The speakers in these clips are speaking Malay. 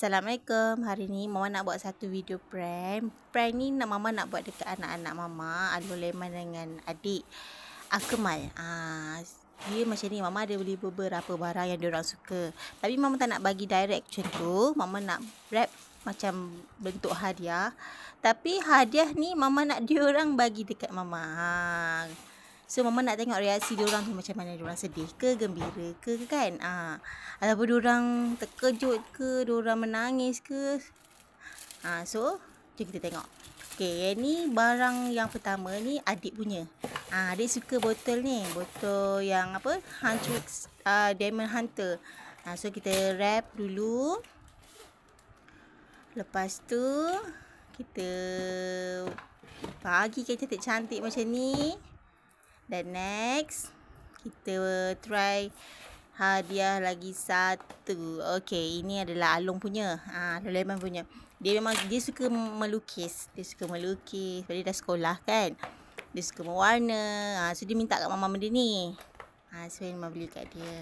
Assalamualaikum. Hari ni Mama nak buat satu video prank. Prank ni Mama nak buat dekat anak-anak Mama, Alur Leman dengan adik Akmal. Dia macam ni, Mama ada beli beberapa barang yang diorang suka. Tapi Mama tak nak bagi direct macam tu. Mama nak wrap macam bentuk hadiah. Tapi hadiah ni Mama nak diorang bagi dekat Mama. So Mama nak tengok reaksi diorang tu macam mana. Diorang sedih ke, gembira ke kan? Ataupun diorang terkejut ke, diorang menangis ke. So jom kita tengok. Okay, ni barang yang pertama ni adik punya. Adik suka botol ni. Botol yang apa? Huntrix Diamond Hunter. So kita wrap dulu. Lepas tu kita bagikan cantik-cantik macam ni. Dan next kita try hadiah lagi satu. Okay, ini adalah Along punya. Alur Leman punya. Dia memang suka melukis. Dia suka melukis. Dia dah sekolah kan. Dia suka mewarna. So dia minta kat Mama benda ni. So Mama beli kat dia.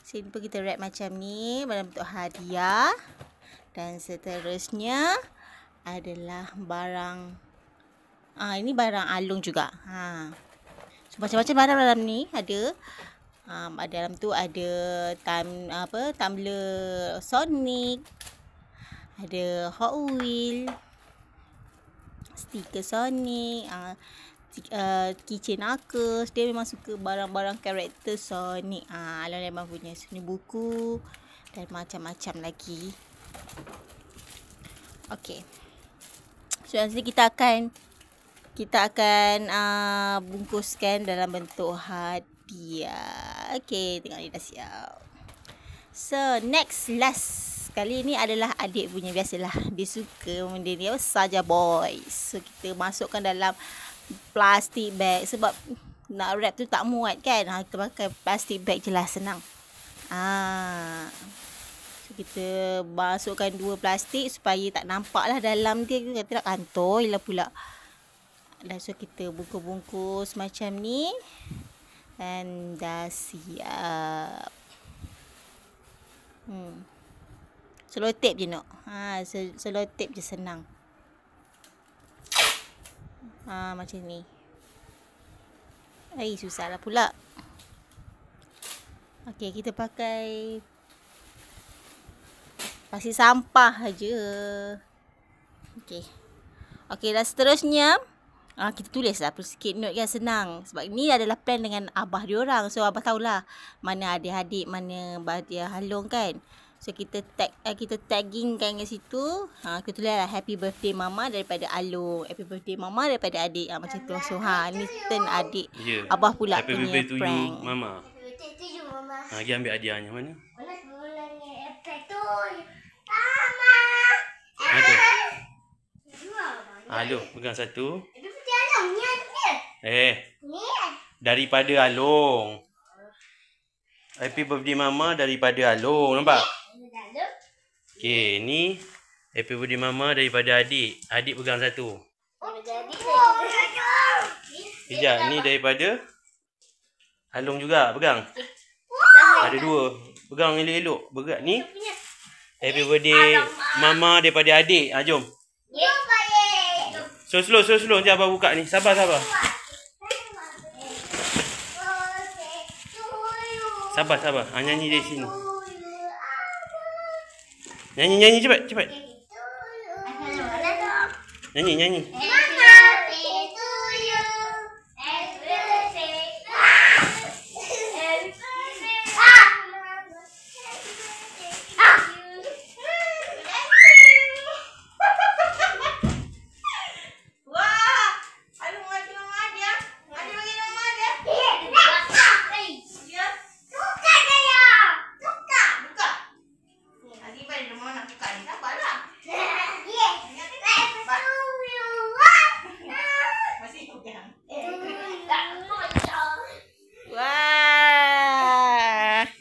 So ni pun kita wrap macam ni dalam bentuk hadiah. Dan seterusnya adalah barang. Ini barang Along juga. So macam-macam barang dalam ni ada. Dalam tu ada tumbler Sonic, ada Hot Wheel, stiker Sonic, keychain Knuckles. Dia memang suka barang-barang karakter Sonic. Alur Leman punya. Ni buku dan macam-macam lagi. Okay. So nanti kita akan bungkuskan dalam bentuk hadiah. Okay, tengok ni dah siap. So last kali ni adalah adik punya. Biasalah dia suka benda ni, saja boys. So kita masukkan dalam plastik bag. Sebab nak wrap tu tak muat kan. Kita pakai plastik bag je lah, senang. So kita masukkan 2 plastik supaya tak nampak lah dalam dia. Kata nak kantoi lah pula. Dan so kita bungkus-bungkus macam ni. Dan dah siap. Selotip je nak. Selotip je senang. Macam ni. Susah lah pula. Okay, kita pakai pasir sampah aja. Okay, dan seterusnya kita tulis lah sikit note kan, senang. Sebab ni adalah plan dengan abah diorang. So abah tahulah mana adik-adik, mana dia Along kan. So kita taggingkan kat situ. Kita tulis lah happy birthday Mama daripada Along, happy birthday Mama daripada adik. Macam tu. So ni turn adik. Abah pula happy punya birthday prank. To you, Mama. Pergi ambil hadiahnya mana? Aduh, pegang satu. Daripada Along. Happy birthday Mama daripada Along. Nampak? Okay, ni happy birthday Mama daripada adik. Adik pegang satu. Sekejap, ni daripada Along juga. Pegang. Ada 2. Pegang elok-elok. Berat ni. Happy birthday Mama daripada adik. Jom. So slow. Nanti abang buka ni. Sabar. Sabar. Nyanyi dari sini. Nyanyi cepat. Nyanyi.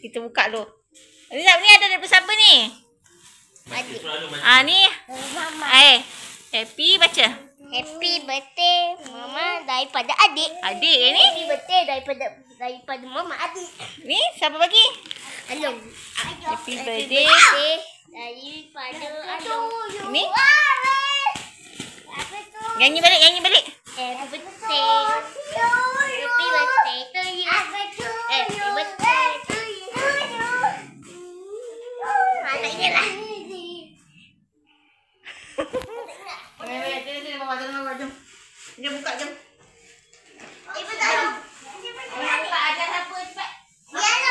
Kita buka dulu. Ni ada daripada siapa ni? Adik. Ni Mama. Happy baca. Happy birthday Mama daripada adik. Adik ni? Happy birthday daripada Mama adik. Ni siapa bagi? Along. Happy birthday Daripada Along. Ini? Apa tu? Nyanyi balik, nyanyi balik. Happy birthday. Happy birthday to you. Happy birthday to you. Mana dia lah? Sini, Mama. Jom. Jom buka, jom. Ibu tahu. Buka, ajar siapa cepat. Ya, lo.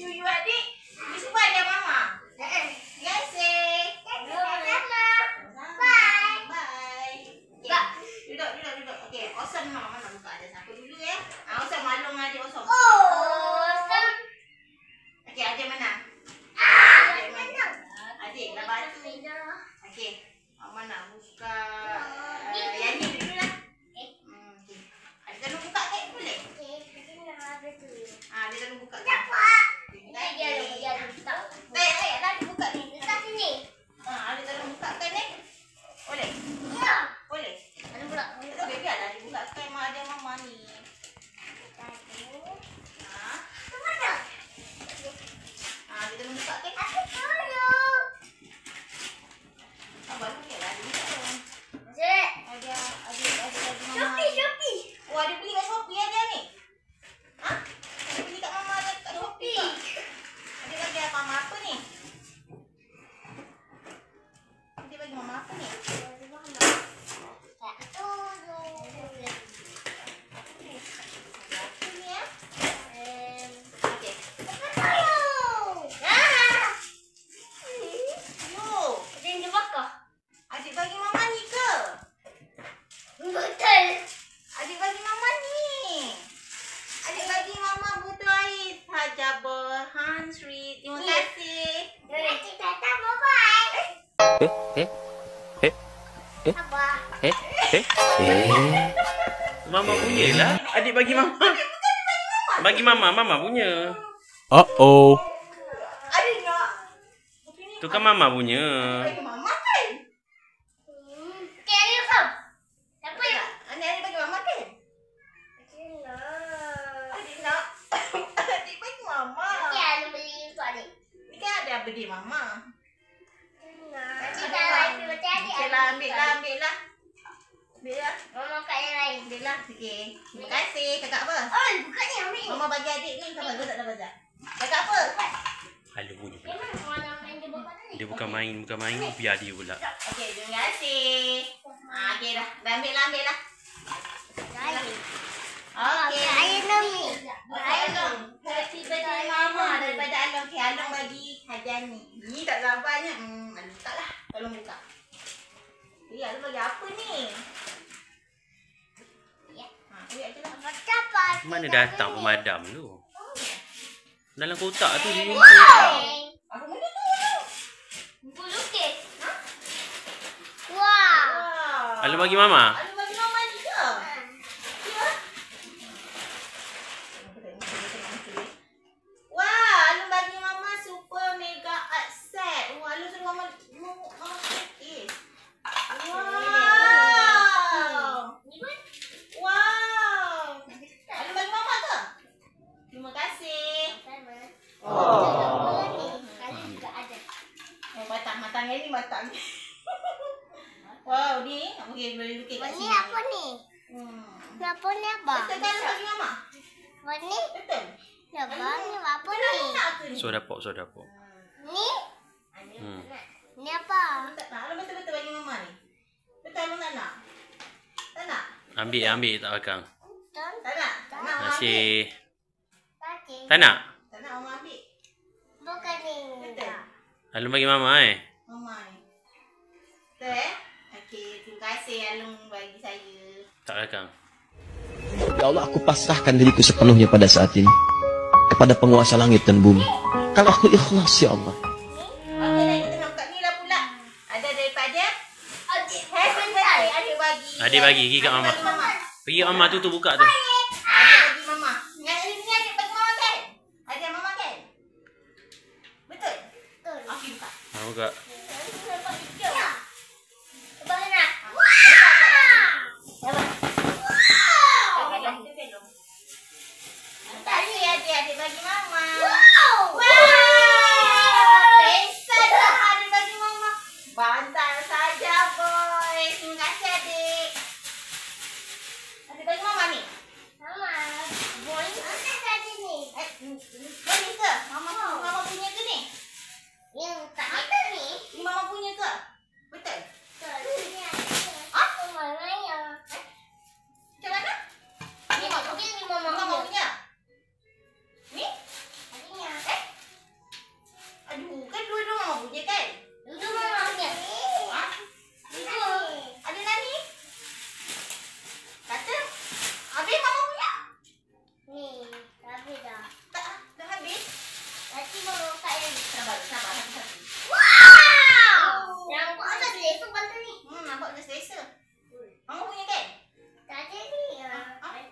You adik. Ini semua ada Mama. Yes, Duduk. Okey, Osam Mama nak buka ada siapa dulu ya. Osam Along adik Osam. Okey, adik mana? Adik dah batu. Okey, Mama nak buka yang ni dulu lah. Okey. Adik tolong buka kek boleh? Dia tolong buka. Adik buka ni. Adik tolong bukakan ni. Boleh? Boleh. Okey, biarlah adik bukakan mak ada Mama ni. Adik tolong buka kek. Abang okeylah adik buka. Ada Mama. Oh, ada beli kat Shopee ada ni. Ada beli kat Mama kat Shopee. Ada bagi Mama apa ni? Ada bagi Mama apa ni? Adik bagi Mama ni ke? Betul. Adik bagi Mama ni. Adik bagi Mama botol air. Hajabah Hansri. Terima kasih. Tata, bye-bye. Abah. Mama punya lah. Adik bagi Mama. Bagi Mama punya. Uh-oh. Adik nak. Tu kan Mama punya. Bagi Mama kan? Carry from. Siapa yang? Adik bagi Mama kan? Adik nak. Adik bagi Mama. Ya, lu beli untuk adik. Ni kan ada birthday Mama. Nanti kalau happy birthday adik. Okeylah, ambil lah. Ambil lah. Mama kat yang lain. Ambil lah. Okey. Terima kasih. Cakap apa? Oh, bukan ni, ambil. Mama bagi adik ni. Kau bagus tak dah baca? Cakap apa? Halo bunyi. Memang mana main dia bukan ni. Dia bukan main, biar dia pula. Okey, terima kasih. Okey dah. Dah ambil lah. Lagi. Okey. Saya Nomi. Along. Happy birthday Mama daripada Along. Okey, Along bagi hadiah ni. Ni tak sabarnya. Along buka lah. Tolong buka. Along bagi apa ni? Ya. Lihat je lah. Siapa? Mana datang pemadam tu? Dalam kotak tu dia. Apa benda tu? Buku lukis. Wah. Halo bagi Mama. Along bagi Mama ni ke? Ya. Wah, Along bagi Mama super mega art set. Wah, Along suruh Mama lukis. Wow. Wow. Along bagi Mama ke? Terima kasih. Matang ni matang. Wow, ni okey boleh lukis kat Ini sini. apa ni? Apa ni apa? Betul kan bagi Mama? Apa ni? Betul. Apa ni? Apa ni? Nak ke ni? Soda pop. Ni? Hmm. Ni apa? Tak nak. Along betul-betul bagi Mama ni. Betul Along tak nak? Tak nak? Ambil tak belakang. Betul? Tak nak? Tak nak Terima Mama ambil? kasih. Tadi. Tak nak? Tak nak Mama ambil? Bukan ni. Betul? Halo bagi Mama Mama ni. Betul Okey, terima kasih Along bagi saya. Tak belakang. Ya Allah, aku pasrahkan diriku sepenuhnya pada saat ini kepada penguasa langit dan bumi. Kalau aku ikhlas, ya Allah. Okey, dah kita nak buka ni lah pula. Ada daripada Adik. Happy birthday adik bagi. Adik bagi, pergi kat Adik Mama. bagi Mama. Pergi kat Mama tu buka tu. Adik bagi Mama. Yang ni adik bagi Mama kan? Adik Mama kan? Betul? Betul. Okey, buka. Mama buka. Mana? Terima kasih adik-adik bagi Mama. Wow! Wow! Boleh ke? Mama punya ke ni? Yang tak ada ni. Ni mama punya ke? Betul? Aku mana yang? Macam mana? Ni mama punya, ni mama Mama punya. punya. Ni? Adiknya. Aduh, kan dua-dua mama punya kan? Dulu mama punya. Ha? Dulu. Ada nani? Kata? Habis mama punya? Ni, habis dah. Tak, dah habis. Nanti mama buka yang ni. Sabar, satu-satu. Wow! Yang buat apa selesa bantu ni? Nampak dah selesa. Mama punya kan? Tak ada ni. Ha?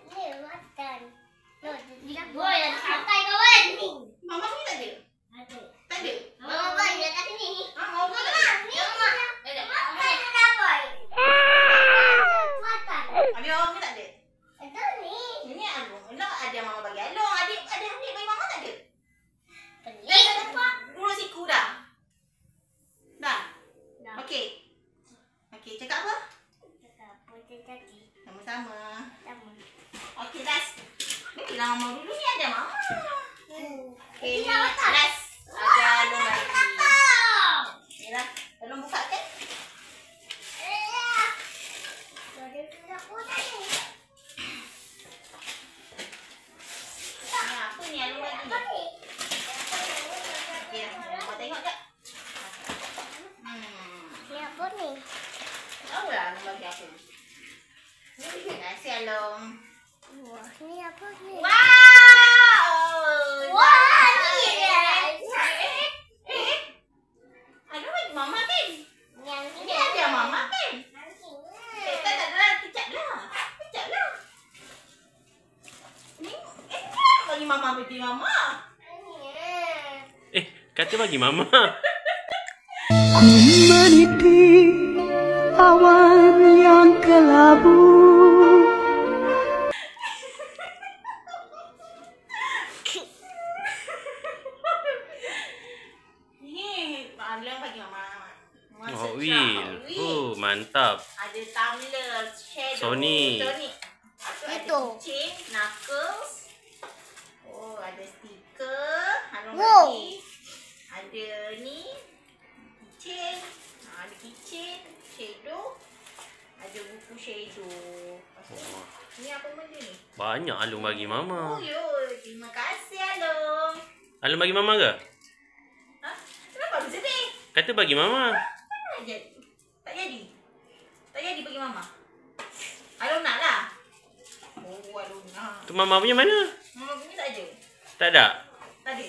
Ni makan. Boy, ada santai kawan. Mama punya tak ada? Ada. Tak ada? Mama boy, dia kat sini. Ha, mama punya tak ada? Ni mama. Ada. Makan dah boy. Makan. Habis mama punya tak ada? Ada ni. Ini Alung. Nak ada mama bagi Alung. Adik bagi mama tak ada? Pelik apa? Dulu siku dah. Dah? Dah. Okey. Okey, cakap apa? Cakap apa tadi? Sama-sama. Sama. Okey, last. Ni bilang mama dulu ni ada mama. Okey, ni Kita makan. last. Ada Alung lagi. Kakak. Ni lah. Alung buka kan? Ni apa ni Alung lagi? Okey, buat tengok tak? Tahu lah Alung bagi apa. Terima kasih Alung. Wow! Alung bagi mama kan? Ni ada mama kan? Tak lah. Kejap lah. Ni bagi mama bagi mama. Kata bagi mama. Ku meniti awan yang kelabu. Ni Alung bagi mama. Mama Hot sedap, Wheel. Hot Wheel. Mantap. Ada tumbler, shadow, Sonic. Ada Itu. kucing, Knuckles. Oh, ada stiker. Alung Wow. bagi. Ada ni. Keychain. Ada keychain. Shadow. Ada buku shadow. Lepas tu, ni apa benda ni? Banyak Alung bagi mama. Oh, yo. Terima kasih, Alung. Alung bagi mama ke? Ha? Kenapa aku sedih? Kata bagi mama. Tak jadi. Tak jadi. Tak jadi bagi mama. Alung nak lah. Oh, Alung nak. Tu mama punya mana? Mama punya tak ada. Tak ada. Tak ada.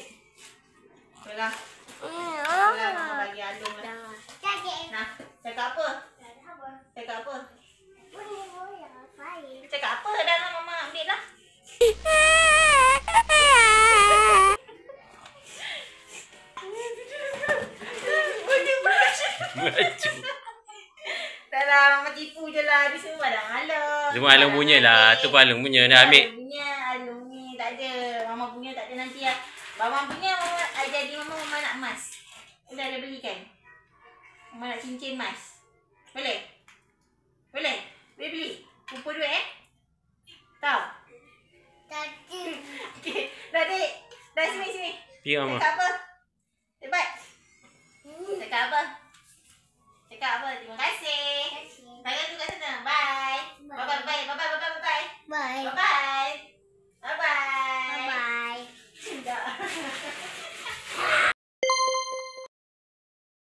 Bolehlah. Bolehlah mama bagi Alung lah. Nah, cakap apa? Cakap apa? Cakap apa? Dah lah mama ambil lah. Maju. Tak lah, mama tipu je lah. Dia semua barang Alung. Semua Alung punya lah. Tu pun Alung punya. Dah ambil. Alung punya, Alung ni tak ada. Mama punya tak ada nanti lah. Mama punya, mama jadi mama nak emas. Dah belikan. Mama nak cincin emas. Boleh? Boleh? Boleh beli? Kumpul duit Tahu? Okay. Dah dek. Dah sini. Pergi mama. Cakap apa? Cepat. Cakap apa? Cakap apa? Terima kasih.